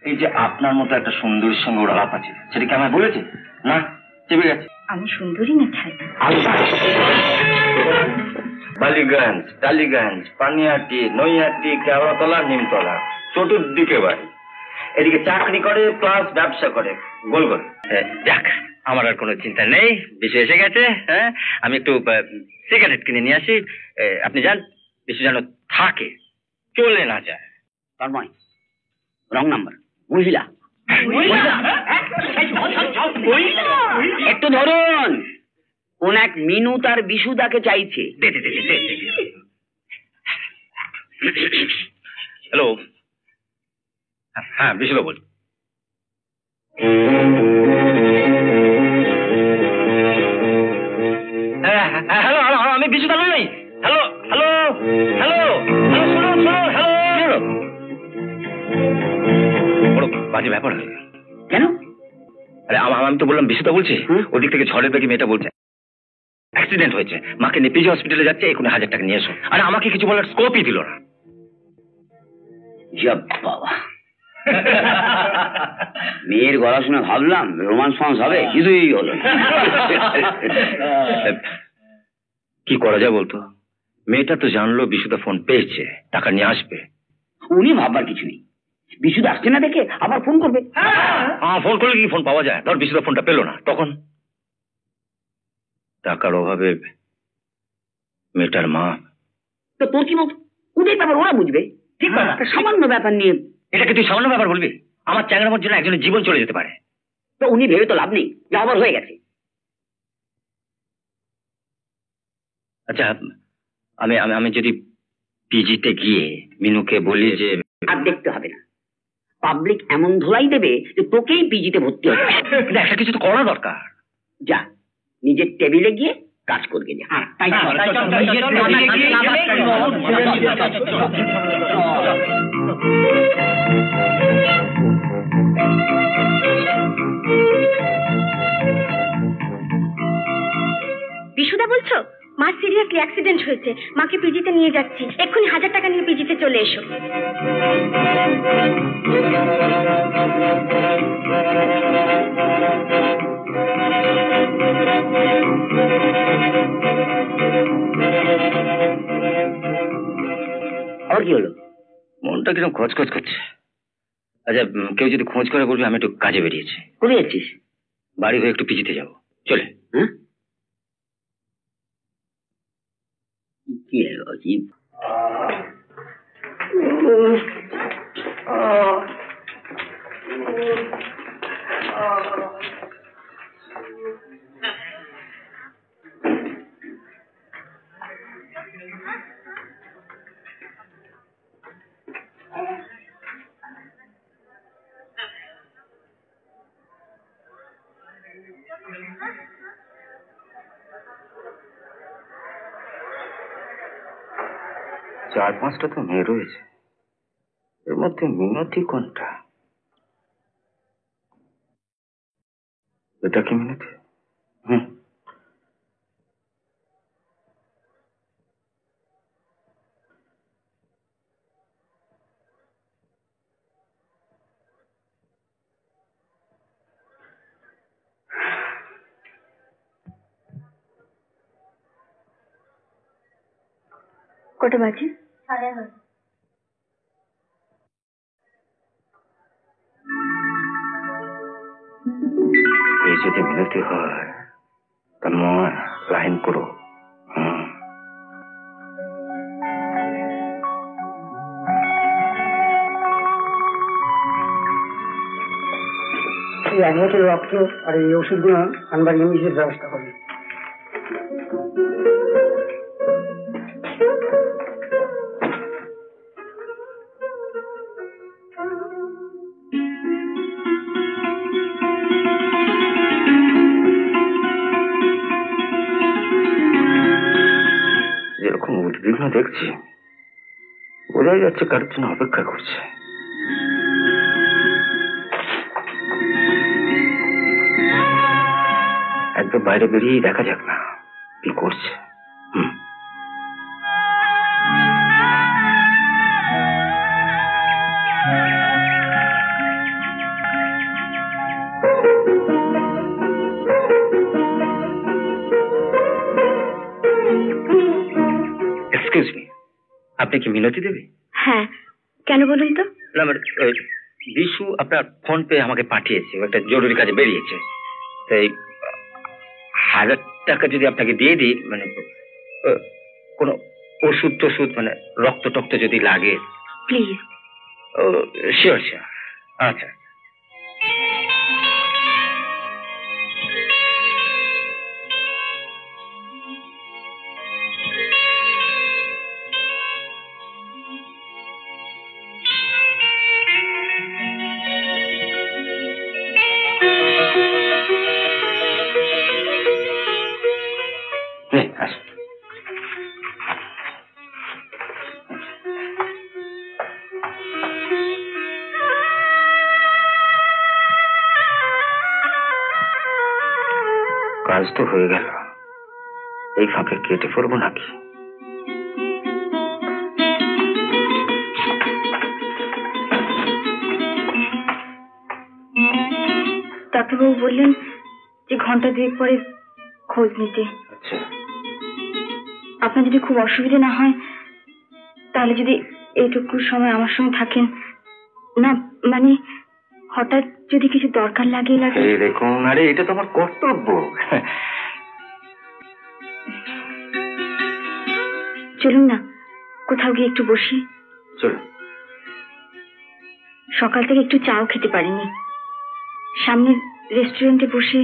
এই যে আপনার মতো একটা সুন্দরীর সঙ্গে ওর আলাপ আছে, সেটা কি আমায় বলেছে? না, চেপে গেছে। আমি সুন্দরী না ছাই? বালিগঞ্জ, টালিগঞ্জ, পানিহাটি, নৈহাটি, কেওড়াতলা, নিমতলা, চতুর্দিকে বাড়ি। এদিকে চাকরি করে প্লাস ব্যবসা করে, গোল গোল। যাক, আমার আর কোনো চিন্তা নেই, বিশু এসে গেছে। হ্যাঁ, আমি একটু সিগারেট কিনে নিয়ে আসি। আপনি যান, বিশু যেন থাকে, চলে না যায়। তন্ময়, রং নাম্বার, মহিলা। একটু ধরুন, কোন এক মিনু তার বিশুদাকে চাইছে। হ্যালো, হ্যাঁ বিশুদা বল। হ্যালো, আমি বিশুদা নই। হ্যালো হ্যালো হ্যালো হ্যালো, শুনো শুনো, হ্যালো। বড় বাজে ব্যাপার হয়ে গেল। কেন? আরে আমি তো বললাম বিশুদা বলছি, ওদিক থেকে ঝড়ের বেগে মেয়েটা বলছে অ্যাক্সিডেন্ট হয়েছে, মাকে নিয়ে পিজি হসপিটালে যাচ্ছে, এখনো 1000 টাকা নিয়ে এসো। আরে আমাকে কিছু বলার স্কোপই দিল না। বাবা, মেয়ের গলা শুনে ভাবলাম রোমান্স ফান্স হবে, কিছুই হলো না। কি করা যায় বলতো? মেয়েটা তো জানলো বিশুদা ফোন পেয়েছে, টাকা নিয়ে আসবে। উনি ভাববার কিছু নেই, বিশুদা আসছে না দেখে আবার ফোন করবে। ফোন করলে কি ফোন পাওয়া যায়? ধর বিশুদা ফোনটা পেলো না, তখন টাকার অভাবে মেয়েটার মা। তো তোর কি মত? ওদের ব্যাপার ওরা বুঝবে। ঠিক না, সামান্য ব্যাপার নিয়ে এটাকে তুই সামান্য ব্যাপার বলবি? আমার চ্যাংড়ামোর জন্য একজনের জীবন চলে যেতে পারে। তো উনি ভেবে তো লাভ নেই, যা আবার হয়ে গেছে। আচ্ছা, আমি আমি আমি যদি পিজিতে গিয়ে মিনুকে বলি যে... আর দেখতে হবে না, পাবলিক এমন ধোলাই দেবে যে তোকেই পিজিতে ভর্তি হবে। একটা কিছু তো করা দরকার। যা, নিজের টেবিলে গিয়ে কাজ করবে। যা। বিশুদা বলছো? মা সিরিয়াসলি অ্যাক্সিডেন্ট হয়েছে, মাকে পিজিতে নিয়ে যাচ্ছি, এক্ষুনি 1000 টাকা নিয়ে পিজিতে চলে এসো। আর কি হলো? মনটা কিরকম খচখচ করছে। আচ্ছা, কেউ যদি খোঁজ করে বলবে আমি একটু কাজে বেরিয়েছি। কোথায় যাচ্ছিস? বাড়ি হয়ে একটু পিজিতে যাবো, চলে। হ্যাঁ, কি অজীব। চার পাঁচটা তো মেয়ে রয়েছে, এর মধ্যে মিনতি কোনটা? এটা কি মিনতি? কটা বাজে? 11:30। এই যদি মিনতি হয়, তন্ময় লাইন করো। এই 1 বোতল রক্ত আর এই ওষুধগুলো আনবার ইমিডিয়েট ব্যবস্থা করবে। যেরকম উদ্বিগ্ন দেখছি, বোঝাই যাচ্ছে কারোর জন্য অপেক্ষা করছে। একবার বাইরে বেরিয়ে দেখা যাক না কি করছে। আপনি কি মিনতি দেবী? হ্যাঁ, কেন বলুন তো? না মানে বিশু আপনার ফোন পে আমাকে পাঠিয়েছে, ও একটা জরুরি কাজে বেরিয়েছে। তাই 1000 টাকা যদি আপনাকে দিয়ে দিই, মানে কোনো ওষুধ টষুধ মানে রক্ত টক্ত যদি লাগে। প্লিজ। ও শিওর শিওর। আচ্ছা কাজ তো হয়ে গেল, এই ফাঁকে কেটে পড়বো নাকি? ডাক্তারবাবু বললেন যে ঘন্টা 2 পরে খোঁজ নিতে। আচ্ছা, আপনার যদি খুব অসুবিধা না হয় তাহলে যদি এইটুকু সময় আমার সঙ্গে থাকেন। না মানে হঠাৎ যদি কিছু দরকার লাগে। এই দেখুন, আরে এটা তো আমার কর্তব্য। চলুন না, কোথাও গিয়ে একটু বসি। চলুন। সকাল থেকে একটু চাও খেতে পারিনি, সামনের রেস্টুরেন্টে বসে।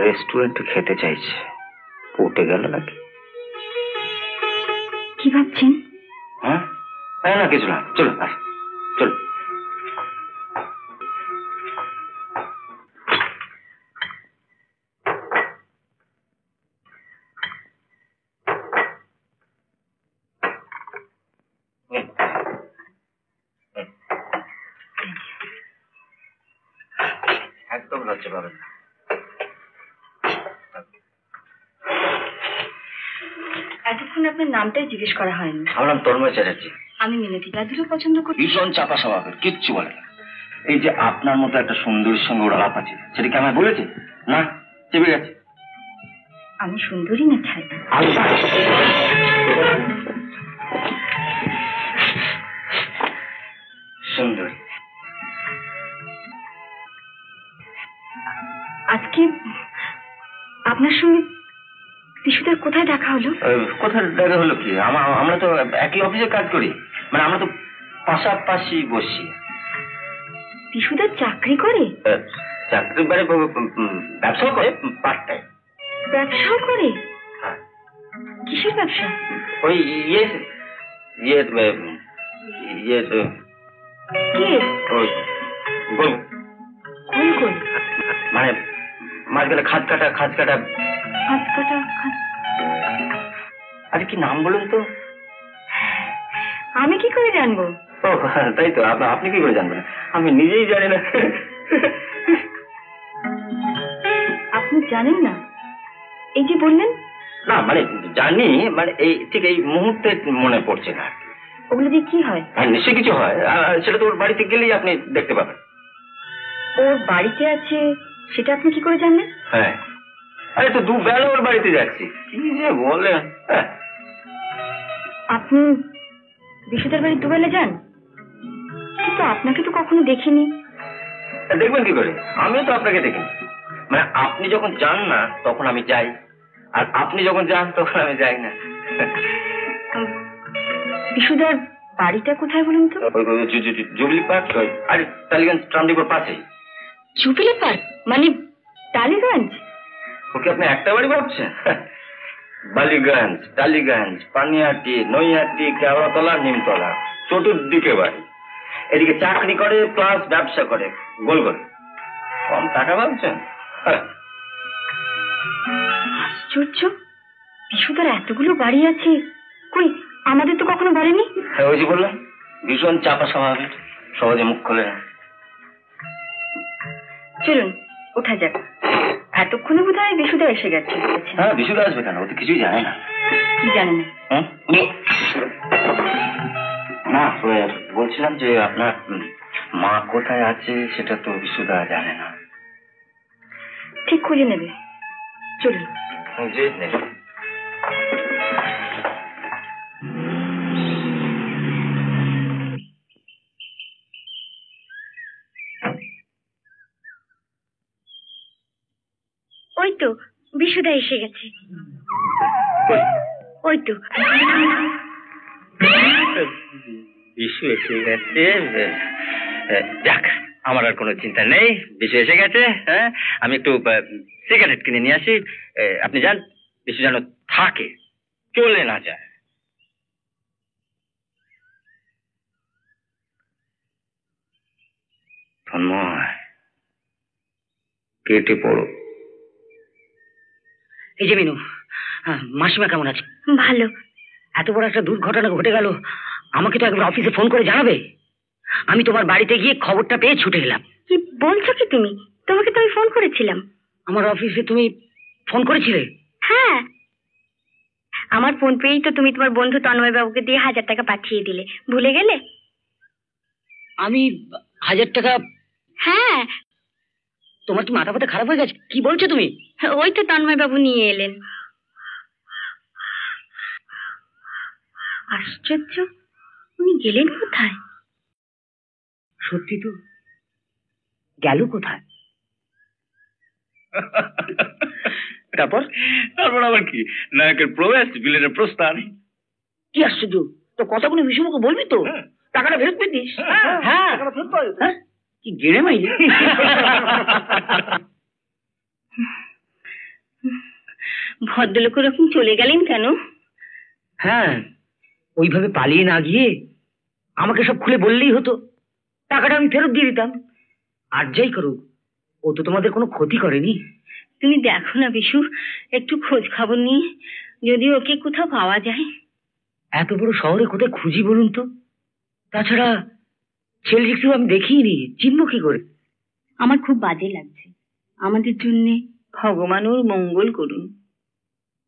রেস্টুরেন্টে খেতে চাইছে, উঠে গেল নাকি? কি ভাবছেন? হ্যাঁ না, কিছু না, চলুন চলুন। একদম লজ্জা পাবেন না। এতক্ষণ আপনার নামটাই জিজ্ঞেস করা হয়নি। আমার নাম তন্ময় চ্যাটার্জি। আমি মিনতি দাদুরও পছন্দ করি। ভীষণ চাপা স্বভাবের, কিচ্ছু বলে না। এই যে আপনার মতো একটা সুন্দরীর সঙ্গে ওর আলাপ আছে, সেটা কি আমায় বলেছে? না, চেপে গেছে। আমি সুন্দরী না ছাই? সুন্দরী। আজকে আপনার সঙ্গে বিশুদার কোথায় দেখা হলো? কোথায় দেখা হলো কি, আমরা তো একই অফিসে কাজ করি, মানে আমরা তো পাশাপাশি বসি। বিশুদার চাকরি করে? চাকরি মানে ব্যবসাও করে, পার্ট টাইম। ব্যবসাও করে? কিসের ব্যবসা? ওই ইয়ে গোল গোল মানে মাছ গেলে খাঁজ কাটা। আরে কি নাম বলুন তো? আমি কি করে জানবো? ও তাই তো, আপনি কি করে জানবেন? আমি নিজেই জানি না। আপনি জানেন না? এই যে বললেন। না মানে জানি, মানে এই ঠিক এই মুহূর্তে মনে পড়ছে না। ওগুলো দিয়ে কি হয়? নিশ্চয়ই কিছু হয়, সেটা তো ওর বাড়িতে গেলেই আপনি দেখতে পাবেন। ওর বাড়িতে আছে সেটা আপনি কি করে জানলেন? হ্যাঁ, আরে তো 2 বেলা ওর বাড়িতে যাচ্ছি। কি যে বলে। আপনি বিশুদার বাড়ি 2 বেলা যান? কিন্তু আপনাকে তো কখনো দেখিনি। দেখবেন কি করে, আমিও তো আপনাকে দেখিনি। মানে আপনি যখন যান না তখন আমি যাই, আর আপনি যখন যান তখন আমি যাই না। বিশুদার বাড়িটা কোথায় বলুন তো? জুবলি পার্ক, আরে টালিগঞ্জ ট্রামডিপোর পাশে। জুবিলি পার্ক মানে টালিগঞ্জ? ওকে আপনি একটা বাড়ি ভাবছেন? বালিগঞ্জ, টালিগঞ্জ, পানিহাটি, নৈহাটি, কেওড়াতলা, নিমতলা, চতুর্দিকে বাড়ি। এদিকে চাকরি করে প্লাস ব্যবসা করে, গোল গোল। কম টাকা ভাবছেন? আশ্চর্য, বিশুদার এতগুলো বাড়ি আছে, কই আমাদের তো কখনো বলেনি। ওই যে বললাম, ভীষণ চাপা স্বভাবের, সহজে মুখ খোলে না। চলুন ওঠা যাক, এতক্ষণে বোধ হয় বিশুদা এসে গেছে। হ্যাঁ, বিশুদা আসবে কেন, ও তো কিছুই জানে না। কি জানে না? না, বলছিলাম যে আপনার মা কোথায় আছে সেটা তো বিশুদা জানে না। ঠিক খুঁজে নেবে, চলুন। যে নেবে। তো বিশুদা এসে গেছে। ওই তো বিশু এসে গেছে। যাক, আমার আর কোনো চিন্তা নেই, বিশু এসে গেছে। হ্যাঁ, আমি একটু সিগারেট কিনে নিয়ে আসি। আপনি যান, বিশু যেন থাকে, চলে না যায়। তন্ময়, কেটে পড়ো। এই যে মিনু, মাসিমা কেমন আছে? ভালো। এত বড় একটা দুর্ঘটনা ঘটে গেল, আমাকে তো একবার অফিসে ফোন করে জানাবে। আমি তোমার বাড়িতে গিয়ে খবরটা পেয়ে ছুটে এলাম। কি বলছো কি তুমি? তোমাকে তো আমি ফোন করেছিলাম। আমার অফিসে তুমি ফোন করেছিলে? হ্যাঁ, আমার ফোন পেয়েই তো তুমি তোমার বন্ধু তন্ময় বাবুকে দিয়ে 1000 টাকা পাঠিয়ে দিলে, ভুলে গেলে? আমি 1000 টাকা? হ্যাঁ। তোমার কি মাথা ফাতা খারাপ হয়ে গেছে? কি বলছো তুমি? ওই তো তন্ময় বাবু নিয়ে এলেন। আশ্চর্য, উনি গেলেন কোথায়? সত্যি তো, গেল কোথায়? তারপর তারপর আবার কি, নায়কের প্রবেশ, বিলেনের প্রস্থান। কি আশ্চর্য, তো কথাগুলো বিষমকে বলবি তো? টাকাটা ফেরত পেতিস? হ্যাঁ, কি গেড়ে মাইলি। ভদ্রলোক ওরকম চলে গেলেন কেন? হ্যাঁ, ওইভাবে পালিয়ে না গিয়ে আমাকে সব খুলে বললেই হতো, টাকাটা আমি ফেরত দিয়ে দিতাম। আর যাই করুক, ও তো তোমাদের কোনো ক্ষতি করেনি। তুমি দেখো না বিশু, একটু খোঁজ খবর নিয়ে যদি ওকে কোথাও পাওয়া যায়। এত বড় শহরে কোথায় খুঁজি বলুন তো? তাছাড়া ছেলেটিকেও আমি দেখিনি, চিনব কি করে? আমার খুব বাজে লাগছে। আমাদের জন্য ভগবান ওর মঙ্গল করুন।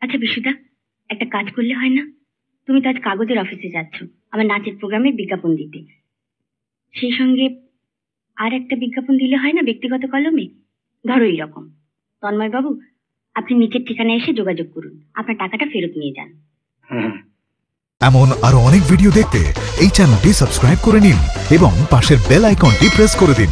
আচ্ছা বিশুদা, একটা কাজ করলে হয় না? তুমি তো আজ কাগজের অফিসে যাচ্ছ আমার নাচের প্রোগ্রামের বিজ্ঞাপন দিতে, সেই সঙ্গে আর একটা বিজ্ঞাপন দিলে হয় না ব্যক্তিগত কলমে? ধরো এইরকম, তন্ময় বাবু আপনি নিচের ঠিকানায় এসে যোগাযোগ করুন, আপনার টাকাটা ফেরত নিয়ে যান। এমন আরো অনেক ভিডিও দেখতে এই চ্যানেলটি সাবস্ক্রাইব করে নিন এবং পাশের বেল আইকনটি প্রেস করে দিন।